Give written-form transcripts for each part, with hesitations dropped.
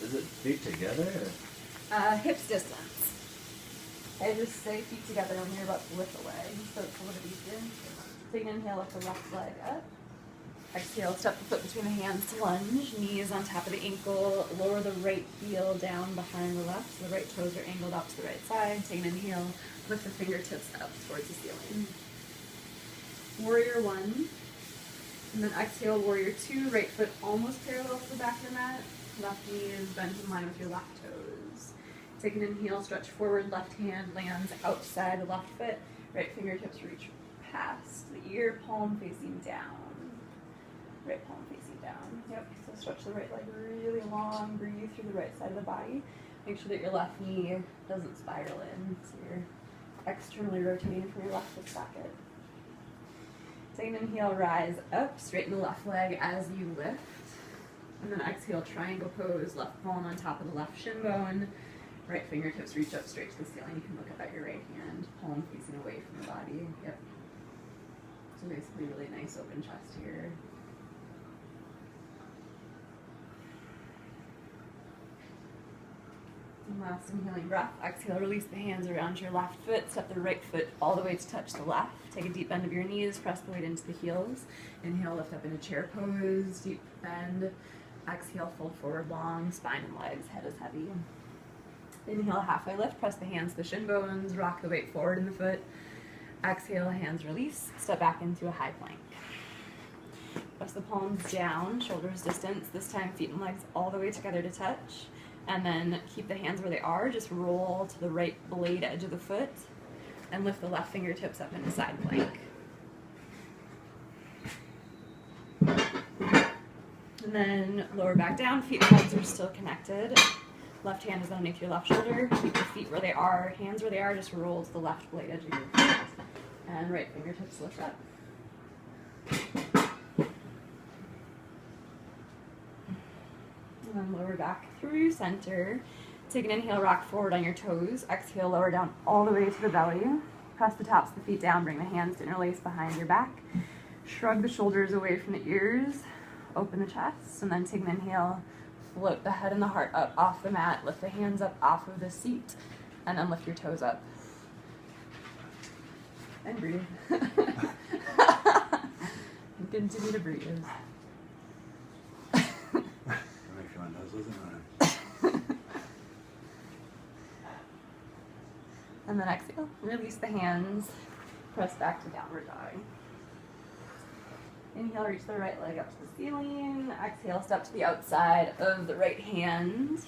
Is it feet together? Or? Hips distance. I just say feet together when you're about to lift the leg, so it's a little bit easier. Take an inhale, lift the left leg up. Exhale, step the foot between the hands to lunge, knees on top of the ankle, lower the right heel down behind the left, so the right toes are angled out to the right side. Take an inhale, lift the fingertips up towards the ceiling. Warrior one, and then exhale, warrior two, right foot almost parallel to the back of the mat, left knee is bent in line with your left toes. Take an inhale, stretch forward, left hand lands outside the left foot, right fingertips reach past the ear, palm facing down. Right palm facing down. Yep, so stretch the right leg really long, breathe through the right side of the body. Make sure that your left knee doesn't spiral in, so you're externally rotating from your left hip socket. Take an inhale, rise up, straighten the left leg as you lift. And then exhale, triangle pose, left palm on top of the left shin bone. Right fingertips reach up straight to the ceiling. You can look up at your right hand, palm facing away from the body. Yep. So basically really nice open chest here. And last inhaling breath, exhale, release the hands around your left foot, step the right foot all the way to touch the left. Take a deep bend of your knees, press the weight into the heels. Inhale, lift up into chair pose, deep bend. Exhale, fold forward long, spine and legs, head is heavy. Inhale, halfway lift, press the hands to the shin bones, rock the weight forward in the foot. Exhale, hands release, step back into a high plank. Press the palms down, shoulders distance, this time feet and legs all the way together to touch. And then keep the hands where they are, just roll to the right blade edge of the foot and lift the left fingertips up into side plank. And then lower back down, feet and legs are still connected. Left hand is underneath your left shoulder, keep your feet where they are, hands where they are, just roll to the left blade edge of your foot. And right fingertips lift up. And then lower back through center. Take an inhale, rock forward on your toes. Exhale, lower down all the way to the belly. Press the tops of the feet down, bring the hands to interlace behind your back. Shrug the shoulders away from the ears. Open the chest, and then take an inhale. Float the head and the heart up off the mat. Lift the hands up off of the seat, and then lift your toes up. And breathe. Continue to breathe. Make sure my nose wasn't running. And then exhale, release the hands, press back to downward dog. Inhale, reach the right leg up to the ceiling. Exhale, step to the outside of the right hand.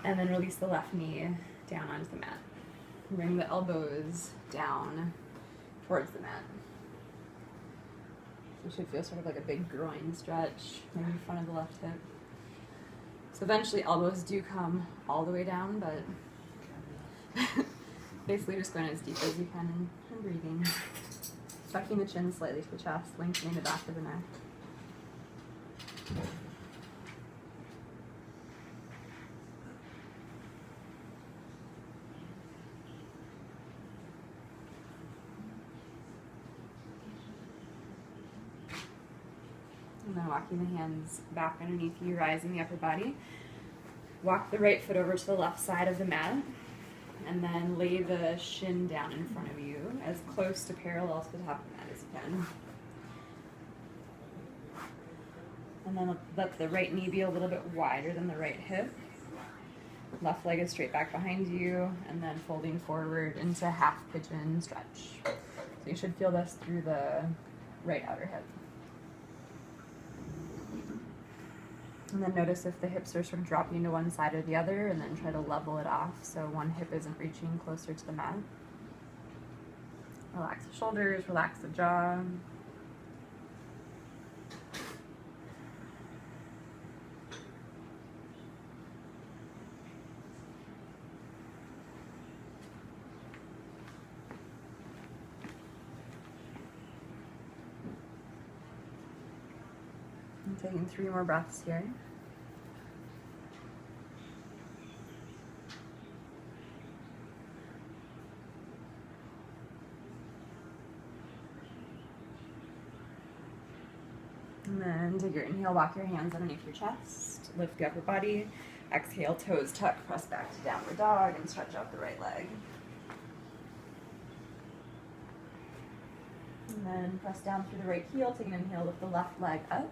And then release the left knee down onto the mat. Bring the elbows down towards the mat. So you should feel sort of like a big groin stretch, maybe in front of the left hip. So eventually elbows do come all the way down, but basically just going as deep as you can and breathing. Tucking the chin slightly to the chest, lengthening the back of the neck. And then walking the hands back underneath you, rising the upper body. Walk the right foot over to the left side of the mat. And then lay the shin down in front of you, as close to parallel to the top of the mat as you can. And then let the right knee be a little bit wider than the right hip. Left leg is straight back behind you, and then folding forward into half pigeon stretch. So you should feel this through the right outer hip. And then notice if the hips are sort of dropping to one side or the other, and then try to level it off so one hip isn't reaching closer to the mat. Relax the shoulders, relax the jaw. And taking 3 more breaths here. And then take your inhale, walk your hands underneath your chest, lift the upper body. Exhale, toes tuck, press back to downward dog, and stretch out the right leg. And then press down through the right heel, take an inhale, lift the left leg up.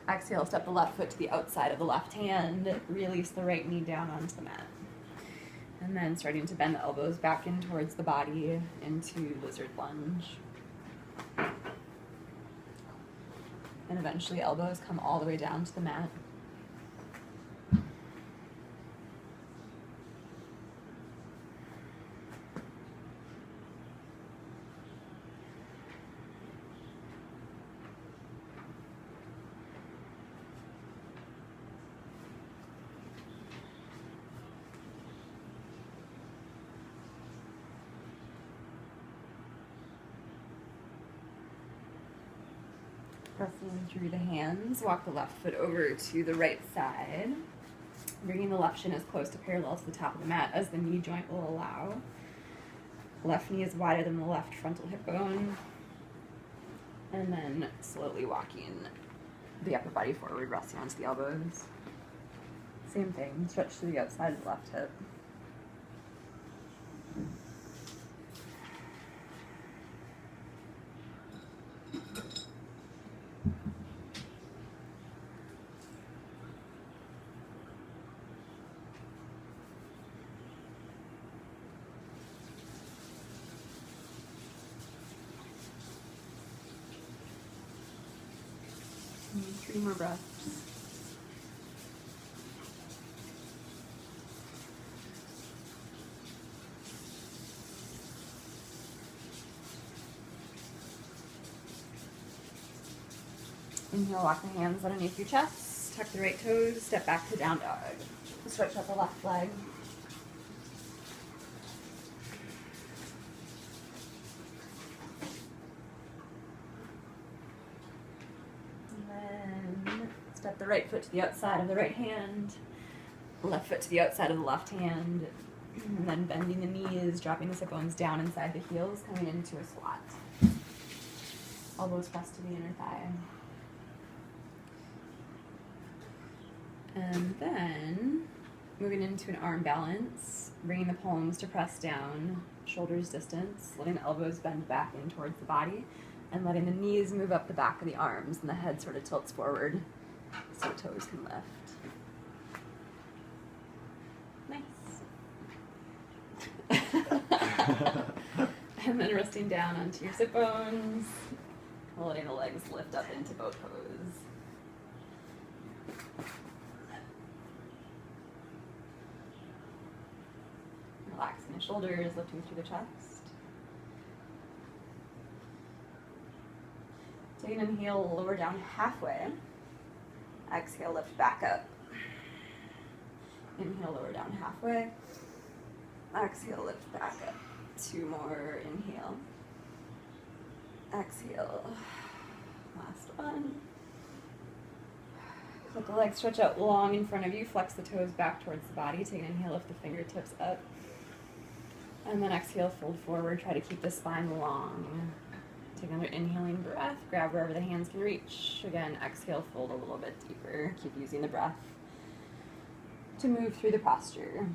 Exhale, step the left foot to the outside of the left hand, release the right knee down onto the mat. And then starting to bend the elbows back in towards the body into lizard lunge. And eventually elbows come all the way down to the mat. Pressing through the hands, walk the left foot over to the right side, bringing the left shin as close to parallel to the top of the mat as the knee joint will allow. Left knee is wider than the left frontal hip bone, and then slowly walking the upper body forward, resting onto the elbows. Same thing, stretch to the outside of the left hip. And 3 more breaths. Inhale, walk the hands underneath your chest, tuck the right toes, step back to down dog. Stretch out the left leg. And then step the right foot to the outside of the right hand, left foot to the outside of the left hand, and then bending the knees, dropping the sit bones down inside the heels, coming into a squat. Elbows pressed to the inner thigh. And then moving into an arm balance, bringing the palms to press down, shoulders distance, letting the elbows bend back in towards the body, and letting the knees move up the back of the arms, and the head sort of tilts forward so toes can lift. Nice. And then resting down onto your sit bones, letting the legs lift up into boat pose. Relaxing the shoulders, lifting through the chest. Take an inhale, lower down halfway. Exhale, lift back up. Inhale, lower down halfway. Exhale, lift back up. 2 more, inhale. Exhale. Last one. Let the legs stretch out long in front of you. Flex the toes back towards the body. Take an inhale, lift the fingertips up. And then exhale, fold forward. Try to keep the spine long. Take another inhaling breath. Grab wherever the hands can reach. Again, exhale, fold a little bit deeper. Keep using the breath to move through the posture.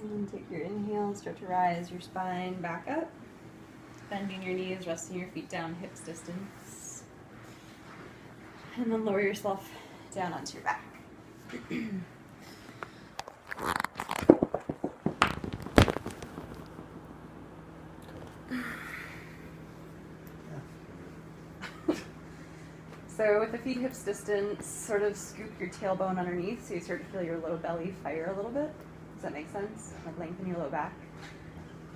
And take your inhale, start to rise your spine back up. Bending your knees, resting your feet down, hips distance. And then lower yourself down onto your back. So with the feet hips distance, sort of scoop your tailbone underneath so you start to feel your low belly fire a little bit. Does that make sense? Like lengthen your low back.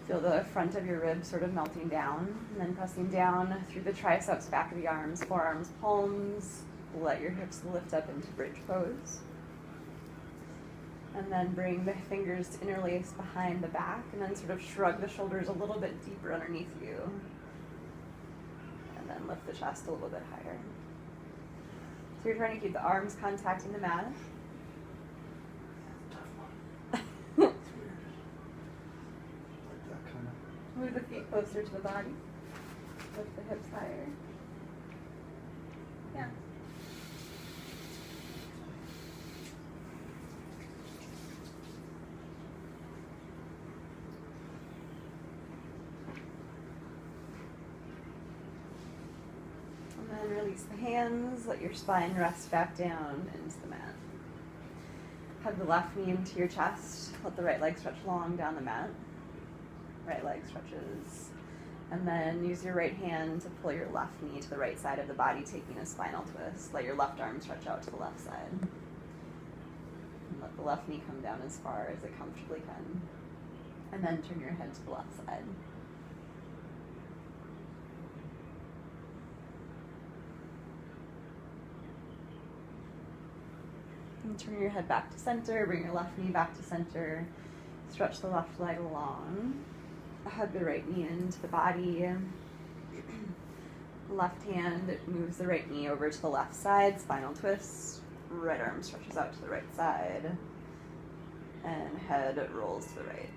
Feel the front of your ribs sort of melting down, and then pressing down through the triceps, back of the arms, forearms, palms. Let your hips lift up into bridge pose. And then bring the fingers to interlace behind the back, and then sort of shrug the shoulders a little bit deeper underneath you. And then lift the chest a little bit higher. So you're trying to keep the arms contacting the mat. Move the feet closer to the body. Lift the hips higher. Yeah. And then release the hands. Let your spine rest back down into the mat. Hug the left knee into your chest. Let the right leg stretch long down the mat. Right leg stretches. And then use your right hand to pull your left knee to the right side of the body, taking a spinal twist. Let your left arm stretch out to the left side. And let the left knee come down as far as it comfortably can. And then turn your head to the left side. And turn your head back to center. Bring your left knee back to center. Stretch the left leg long. Hug the right knee into the body. Left hand moves the right knee over to the left side, spinal twist. Right arm stretches out to the right side. And head rolls to the right.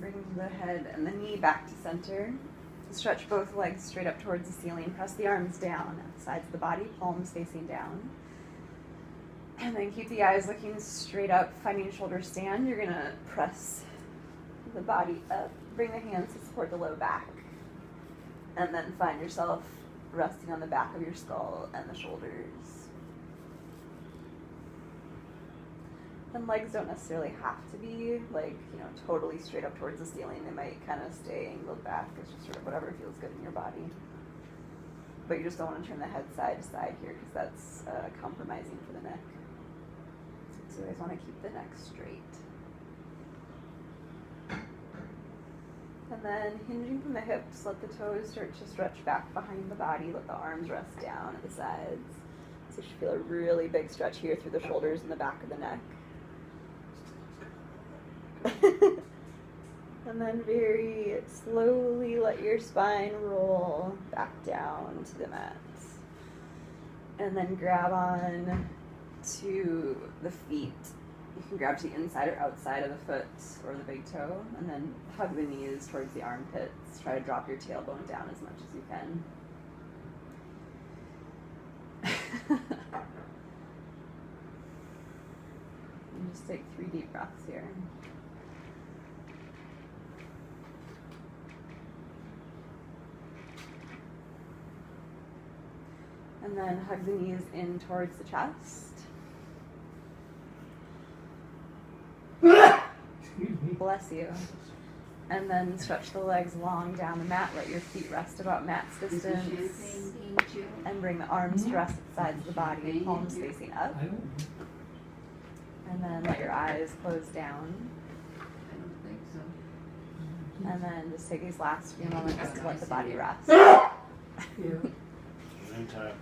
Bring the head and the knee back to center. Stretch both legs straight up towards the ceiling. Press the arms down at the sides of the body, palms facing down. And then keep the eyes looking straight up, finding shoulder stand. You're going to press the body up. Bring the hands to support the low back. And then find yourself resting on the back of your skull and the shoulders. And legs don't necessarily have to be totally straight up towards the ceiling. They might kind of stay angled back. It's just sort of whatever feels good in your body. But you just don't want to turn the head side to side here because that's compromising for the neck. So you always want to keep the neck straight. And then hinging from the hips, let the toes start to stretch back behind the body. Let the arms rest down at the sides. So you should feel a really big stretch here through the shoulders and the back of the neck. And then very slowly let your spine roll back down to the mat. And then grab on to the feet. You can grab to the inside or outside of the foot or the big toe. And then hug the knees towards the armpits. Try to drop your tailbone down as much as you can. And just take 3 deep breaths here. And then hug the knees in towards the chest. Bless you. And then stretch the legs long down the mat. Let your feet rest about mat's distance. And bring the arms to rest at the sides of the body, palms facing up. And then let your eyes close down. I don't think so. And then just take these last few moments to let the body rest. Yeah. Time.